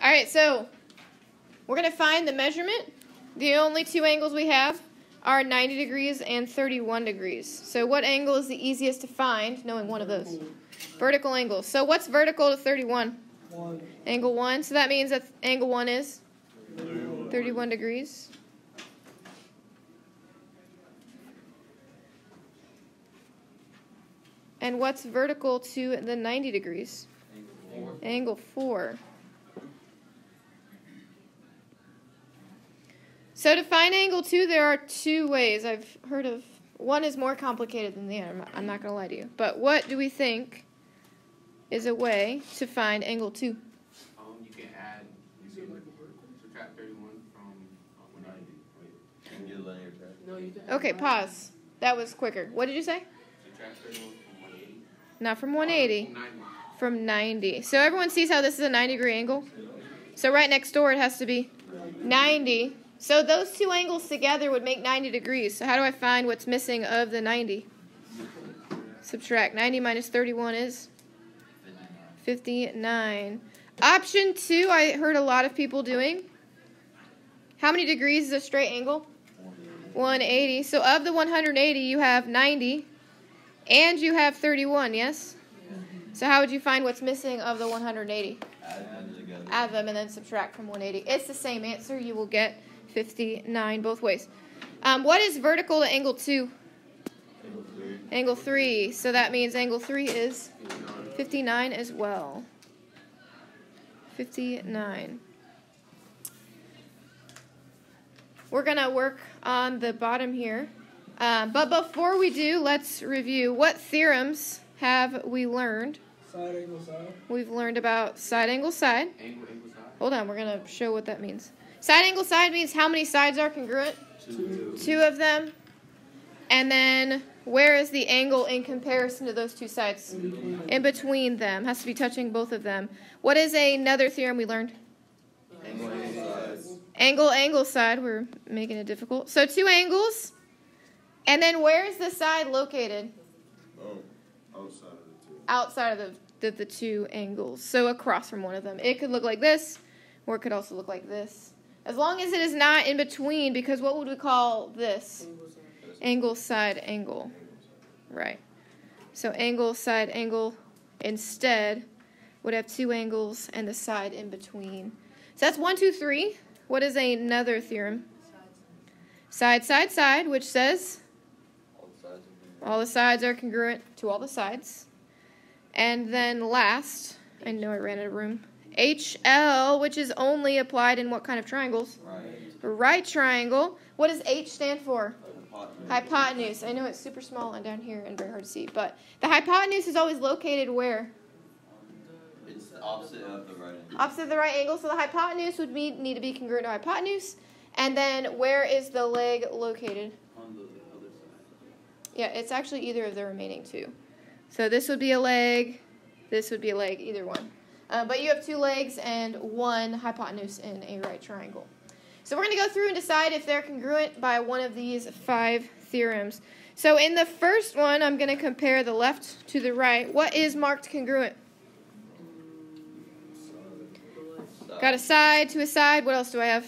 All right, so we're going to find the measurement. The only two angles we have are 90 degrees and 31 degrees. So what angle is the easiest to find, knowing one of those? Vertical angle. So what's vertical to 31? 1. Angle 1. So that means that angle 1 is 31 degrees. And what's vertical to the 90 degrees? Angle 4. So to find angle 2, there are two ways. I've heard of. One is more complicated than the other. I'm not going to lie to you. But what do we think is a way to find angle 2? You can add, subtract 31 from 190. You can get a linear track. No, you can. Okay, pause. That was quicker. What did you say? Subtract 31 from 180. Not from 180. 90. From 90. So everyone sees how this is a 90-degree angle? So right next door it has to be 90. So those two angles together would make 90 degrees. So how do I find what's missing of the 90? Subtract. 90 minus 31 is 59. Option 2, I heard a lot of people doing. How many degrees is a straight angle? 180. So of the 180, you have 90. And you have 31, yes? So how would you find what's missing of the 180? Add them together. Add them and then subtract from 180. It's the same answer. You will get 59 both ways. What is vertical to angle 2? Angle 3. Angle 3. So that means angle 3 is 59 as well. 59. We're going to work on the bottom here. But before we do, let's review. What theorems have we learned? Side angle side. We've learned about side angle side. Angle side. Hold on, we're going to show what that means. Side angle side means how many sides are congruent? 2. 2 of them. And then where is the angle in comparison to those two sides? In between them. Has to be touching both of them. What is another theorem we learned? Angle side. We're making it difficult. So 2 angles. And then where is the side located? Outside of the 2. Outside of the 2 angles. So across from one of them. It could look like this, or it could also look like this. As long as it is not in between, because what would we call this? Angle, side, angle. Right. So angle, side, angle instead would have 2 angles and the side in between. So that's 1, 2, 3. What is another theorem? Side, side, side, which says all the sides are congruent to all the sides. And then last, I know I ran out of room, HL, which is only applied in what kind of triangles? Right triangle. What does H stand for? Hypotenuse. I know it's super small and down here and very hard to see, but the hypotenuse is always located where? It's opposite of the right angle. Opposite of the right angle. So the hypotenuse would need to be congruent to hypotenuse. And then where is the leg located? On the other side. Yeah, it's actually either of the remaining 2. So this would be a leg, this would be a leg, either one. But you have 2 legs and 1 hypotenuse in a right triangle. So we're going to go through and decide if they're congruent by one of these 5 theorems. So in the first one, I'm going to compare the left to the right. What is marked congruent? Got a side to a side. What else do I have?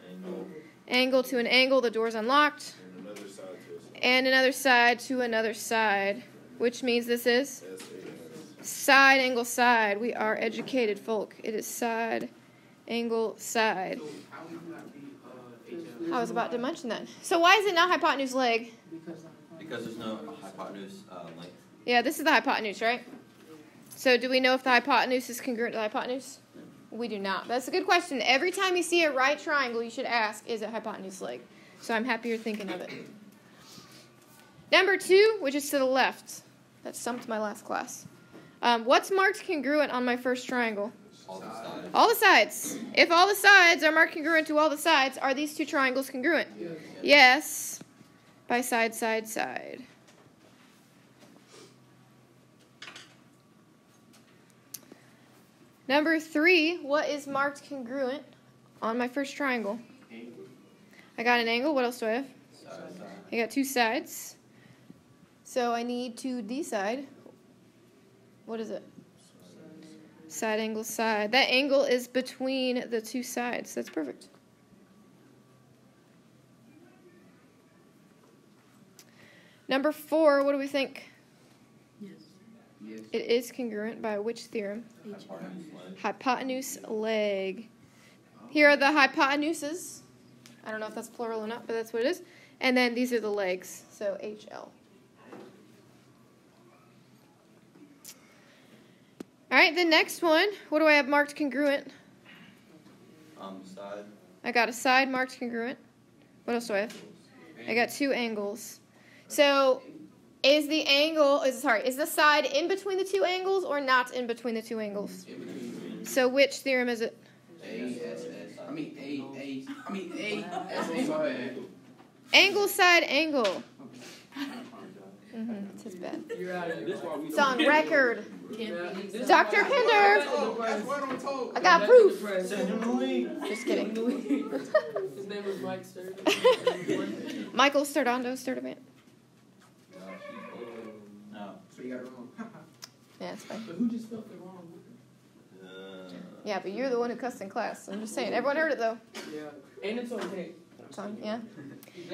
Angle. Angle to an angle. The door's unlocked. And another side to a side. And another side to another side, which means this is side, angle, side. We are educated folk. It is side, angle, side. So how would that be HL? I was about to mention that. So why is it not hypotenuse leg? Because there's no hypotenuse length. Yeah, this is the hypotenuse, right? So do we know if the hypotenuse is congruent to the hypotenuse? We do not. That's a good question. Every time you see a right triangle, you should ask, is it hypotenuse leg? So I'm happy you're thinking of it. Number 2, which is to the left. That stumped my last class. What's marked congruent on my first triangle? All the sides. All the sides. If all the sides are marked congruent to all the sides, are these 2 triangles congruent? Yes. By side, side, side. Number 3, what is marked congruent on my first triangle? Angle. I got an angle. What else do I have? Side. I got 2 sides. So I need to decide. What is it? Side, angle, side. That angle is between the two sides. That's perfect. Number 4, what do we think? Yes. It is congruent by which theorem? Hypotenuse leg. Here are the hypotenuses. I don't know if that's plural or not, but that's what it is. And then these are the legs, so HL. All right, the next one. What do I have marked congruent? Side. I got a side marked congruent. What else do I have? I got 2 angles. So is the side in between the 2 angles or not in between the 2 angles? So which theorem is it? Angle, side, angle. It's his bad. It's on record. Dr. Kinder. I got proof. Just kidding. His name was Mike Sturdy. Michael Sturdivant. No. So you got it wrong. Yeah, it's fine. But who just felt it wrong? Yeah, but you're the one who cussed in class. I'm just saying. Everyone heard it, though. Yeah. And it's okay. It's on, yeah.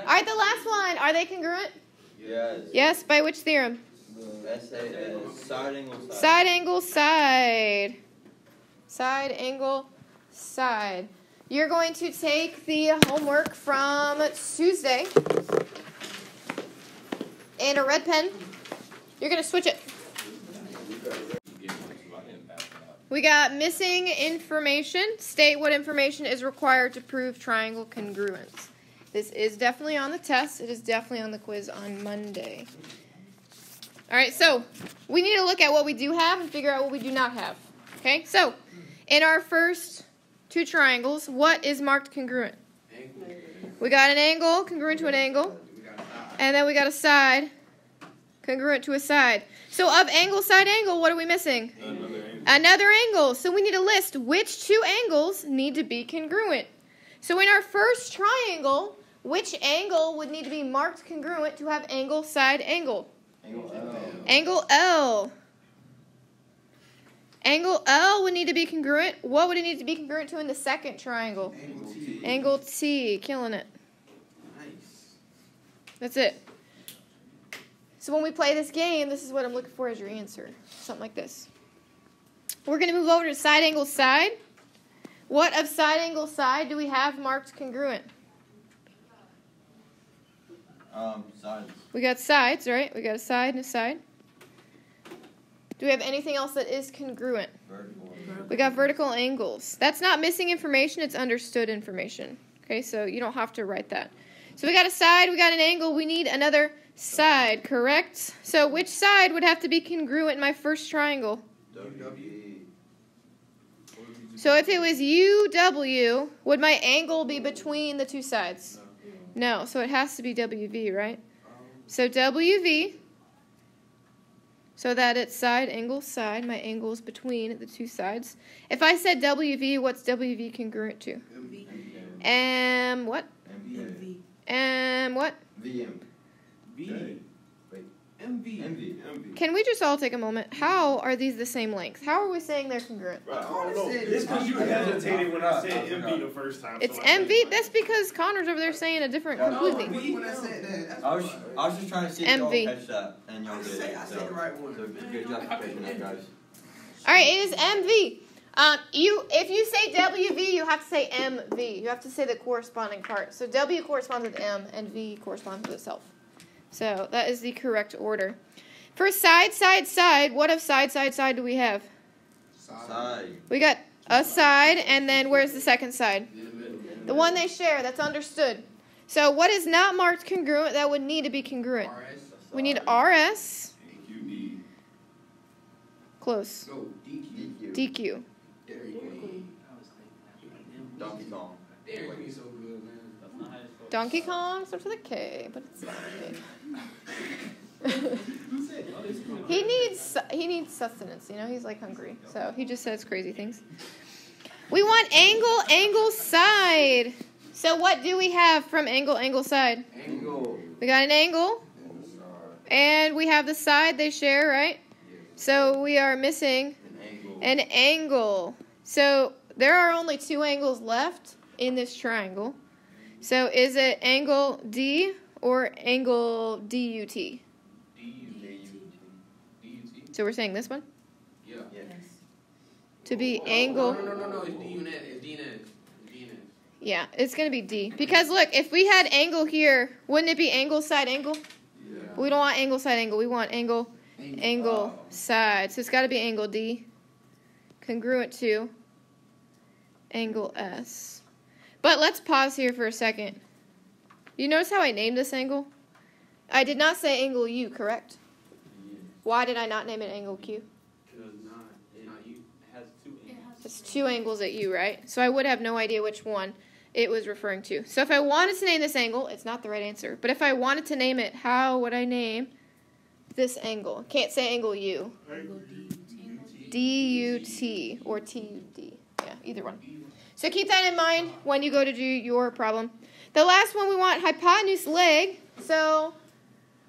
All right, the last one. Are they congruent? Yes. Yes, by which theorem? Side angle side. Side angle side. Side angle side. You're going to take the homework from Tuesday and a red pen. You're going to switch it. We got missing information. State what information is required to prove triangle congruence. This is definitely on the test. It is definitely on the quiz on Monday. All right, so we need to look at what we do have and figure out what we do not have. Okay, so in our first 2 triangles, what is marked congruent? We got an angle congruent to an angle, and then we got a side congruent to a side. So of angle, side, angle, what are we missing? Another angle. So we need to list which 2 angles need to be congruent. So in our first triangle, which angle would need to be marked congruent to have angle, side, angle? Angle L. Angle L would need to be congruent. What would it need to be congruent to in the second triangle? Angle T. Killing it. Nice. That's it. So when we play this game, this is what I'm looking for as your answer. Something like this. We're going to move over to side angle side. What of side angle side do we have marked congruent? Sides. We got sides, right? We got a side and a side. Do we have anything else that is congruent? Vertical. We got vertical angles. That's not missing information, it's understood information. Okay, so you don't have to write that. So we got a side, we got an angle, we need another side, correct? So which side would have to be congruent in my first triangle? W. So if it was UW, would my angle be between the 2 sides? No, so it has to be WV, right? So WV, so that it's side, angle, side. My angle is between the 2 sides. If I said WV, what's WV congruent to? What? What? VM. MV. Can we just all take a moment? How are these the same length? How are we saying they're congruent? I don't know. It's because you hesitated when I said MV the first time. It's so I said- MV. That's because Connor's over there saying a different completely. When I said that, I was just trying to see if y'all MV. catch that, and y'all did it. I said the right one. So good job for catching that, guys. All right, it is MV. If you say WV, you have to say MV. You have to say the corresponding part. So W corresponds with M, and V corresponds with itself. So that is the correct order. For side, side, side, what of side, side, side do we have? Side. We got a side, and then where's the second side? The one they share, that's understood. So what is not marked congruent that would need to be congruent? We need RS. QD. Close. Go, DQ. DQ. Dairy Queen. Donkey Kong. Dairy Queen's so good, man. Donkey Kong starts with a K, but it's not a K. He needs sustenance, you know, he's like hungry. So he just says crazy things. We want angle, angle, side. So what do we have from angle, angle, side? Angle. We got an angle, and we have the side they share, right? So we are missing An angle. So there are only two angles left in this triangle. So is it angle D or angle DUT? DUT. So we're saying this one? Yeah. To be angle. No. It's DUNet. It's DNet. Yeah, it's going to be D. Because look, if we had angle here, wouldn't it be angle side angle? Yeah. We don't want angle side angle. We want angle side. So it's got to be angle D. Congruent to angle S. But let's pause here for a second. You notice how I named this angle? I did not say angle U, correct? Why did I not name it angle Q? Because not U. It has two angles. It's two angles at U, right? So I would have no idea which one it was referring to. So if I wanted to name this angle, it's not the right answer. But if I wanted to name it, how would I name this angle? Can't say angle U. DUT or TUD. Yeah, either one. So keep that in mind when you go to do your problem. The last one we want hypotenuse leg. So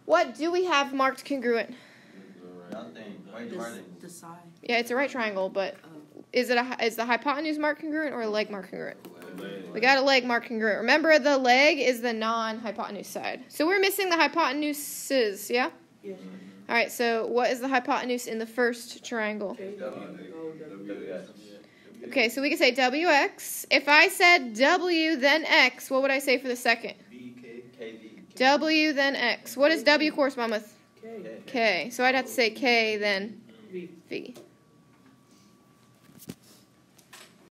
what do we have marked congruent? Nothing. The side. Yeah, it's a right triangle, but is the hypotenuse marked congruent or a leg marked congruent? We got a leg marked congruent. Remember, the leg is the non-hypotenuse side. So we're missing the hypotenuses, yeah? Yeah. All right, so what is the hypotenuse in the first triangle? Okay, so we can say WX. If I said W, then X, what would I say for the second? W, then X. What does W correspond with? Okay. K. So I'd have to say K, then V. V.